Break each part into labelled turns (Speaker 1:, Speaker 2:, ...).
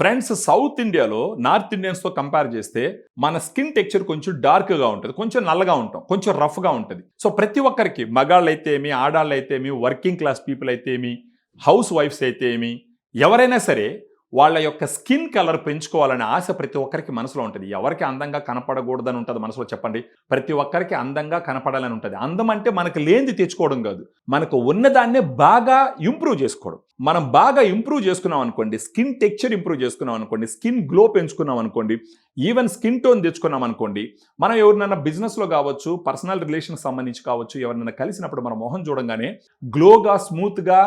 Speaker 1: Friends, south ఇండియాలో north ఇండియన్స్‌తో compare చేస్తే మన స్కిన్ టెక్స్చర్ కొంచెం డార్క్‌గా ఉంటది. కొంచెం నల్లగా ఉంటాం. కొంచెం రఫ్‌గా ఉంటది. సో, ప్రతి ఒక్కరికి మగాళ్ళైతే ఏమి, ఆడాళ్ళైతే ఏమి, వర్కింగ్ క్లాస్ పీపుల్ అయితే ఏమి, హౌస్ వైఫ్స్ అయితే ఏమి, ఎవరైనా సరే వాళ్ళ యొక్క స్కిన్ కలర్ పెంచుకోవాలనే ఆశ ప్రతి ఒక్కరికి మనసులో ఉంటది. ఎవరికి అందంగా కనపడకూడదని ఉంటది మనసులో చెప్పండి? ప్రతి ఒక్కరికి అందంగా కనపడాలని ఉంటది. అందం అంటే మనకు లేనిది తెచ్చుకోవడం కాదు. మనకు ఉన్నదాన్నే బాగా ఇంప్రూవ్ చేసుకోవడం. మనం బాగా ఇంప్రూవ్ చేసుకున్నాం అనుకోండి, స్కిన్ టెక్స్చర్ ఇంప్రూవ్ చేసుకున్నాం అనుకోండి, స్కిన్ గ్లో పెంచుకున్నాం అనుకోండి, ఈవెన్ స్కిన్ టోన్ తెచ్చుకున్నాం అనుకోండి, మనం ఎవరినైనా బిజినెస్‌లో కావచ్చు, పర్సనల్ రిలేషన్‌కి సంబంధించి కావచ్చు, ఎవరినైనా కలిసినప్పుడు మన మొహం చూడంగానే గ్లోగా, స్మూత్‌గా,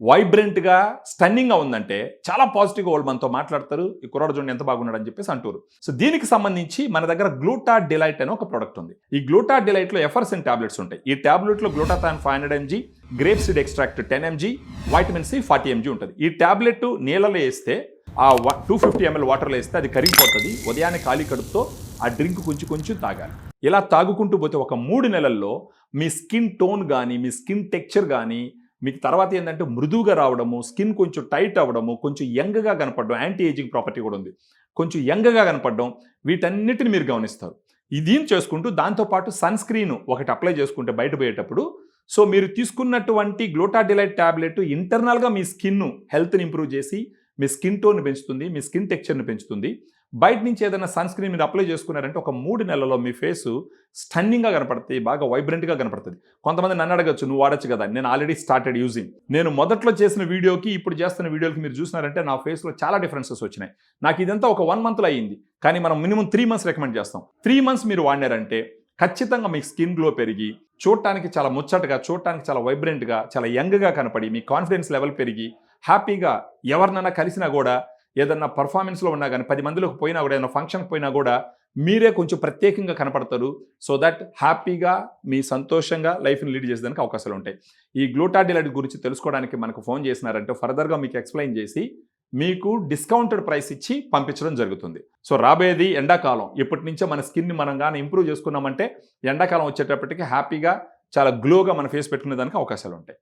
Speaker 1: వైబ్రెంట్‌గా, స్టన్నింగ్‌గా ఉందంటే చాలా పాజిటివ్‌గా వాళ్ళు మనతో మాట్లాడతారు. ఈ కుర్రాడు చూడండి ఎంత బాగున్నాడని చెప్పేసి అంటారు. సో, దీనికి సంబంధించి మన దగ్గర గ్లూటా డిలైట్ అనే ఒక ప్రొడక్ట్ ఉంది. ఈ గ్లూటా డిలైట్‌లో ఎఫర్సిన్ టాబ్లెట్స్ ఉంటాయి. ఈ టాబ్లెట్‌లో glutathione 500 mg, grape seed extract 10 mg, vitamin C 40 mg ఉంటుంది. ఈ టాబ్లెట్ నీళ్ళలో వేస్తే 250 ఎంఎల్ వాటర్లో వేస్తే అది కరిగిపోతుంది. ఉదయాన్నే ఖాళీ కడుపుతో ఆ డ్రింక్ కొంచెం కొంచెం తాగాలి. ఇలా తాగుకుంటూ పోతే ఒక 3 నెలల్లో మీ స్కిన్ టోన్ కానీ, మీ స్కిన్ టెక్స్చర్ కానీ, మీకు తర్వాత ఏంటంటే మృదువుగా రావడము, స్కిన్ కొంచెం టైట్ అవ్వడము, కొంచెం యంగ్‌గా కనపడడం, యాంటీ ఏజింగ్ ప్రాపర్టీ కూడా ఉంది. కొంచెం యంగ్‌గా కనపడడం, వీటన్నిటిని మీరు గమనిస్తారు. దీన్ని చేసుకుంటూ దాంతో పాటు సన్ స్క్రీన్ ఒకటి అప్లై చేసుకుంటే బయట పోయేటప్పుడు, సో, మీరు తీసుకున్నటువంటి గ్లూటా డిలైట్ టాబ్లెట్ ఇంటర్నల్‌గా మీ స్కిన్ హెల్త్‌ని ఇంప్రూవ్ చేసి, మీ స్కిన్ టోన్‌ని పెంచుతుంది, మీ స్కిన్ టెక్స్చర్‌ని పెంచుతుంది. బయట నుంచి ఏదైనా సన్ స్క్రీన్ మీరు అప్లై చేసుకున్నారంటే ఒక 3 నెలల్లో మీ ఫేసు స్టన్నింగ్‌గా కనపడుతుంది. బాగా వైబ్రెంట్‌గా కనపడుతుంది. కొంతమంది నన్ను అడగొచ్చు, "నువ్వు వాడొచ్చు కదా?" నేను ఆల్రెడీ స్టార్టెడ్ యూజింగ్. నేను మొదట్లో చేసిన వీడియోకి, ఇప్పుడు చేస్తున్న వీడియోకి మీరు చూసినారంటే నా ఫేస్‌లో చాలా డిఫరెన్సెస్ వచ్చినాయి. నాకు ఇదంతా ఒక 1 మంత్‌లో అయింది. కానీ మనం మినిమమ్ 3 మంత్స్ రికమెండ్ చేస్తాం. 3 మంత్స్ మీరు వాడినారంటే ఖచ్చితంగా మీకు స్కిన్ గ్లో పెరిగి, చూడటానికి చాలా ముచ్చటగా, చూడటానికి చాలా వైబ్రెంట్‌గా, చాలా యంగ్‌గా కనపడి, మీ కాన్ఫిడెన్స్ లెవెల్ పెరిగి, హ్యాపీగా ఎవరినైనా కలిసినా కూడా, ఏదన్నా పర్ఫార్మెన్స్‌లో ఉన్నా గానీ, 10 మందిలోకి పోయినా కూడా, ఏదైనా ఫంక్షన్‌కి పోయినా కూడా మీరే కొంచెం ప్రత్యేకంగా కనపడతారు. సో దట్ హ్యాపీగా, మీ సంతోషంగా లైఫ్‌ని లీడ్ చేసేదానికి అవకాశాలు ఉంటాయి. ఈ గ్లూటా డిలైట్ గురించి తెలుసుకోవడానికి మనకు ఫోన్ చేసినారంటే ఫర్దర్‌గా మీకు ఎక్స్‌ప్లెయిన్ చేసి, మీకు డిస్కౌంటెడ్ ప్రైస్ ఇచ్చి పంపించడం జరుగుతుంది. సో, రాబోయేది ఎండాకాలం. ఇప్పటి నుంచే మన స్కిన్‌ని మనం గాని ఇంప్రూవ్ చేసుకున్నామంటే ఎండాకాలం వచ్చేటప్పటికి హ్యాపీగా, చాలా గ్లోగా మన ఫేస్ పెట్టుకునే దానికి అవకాశాలు ఉంటాయి.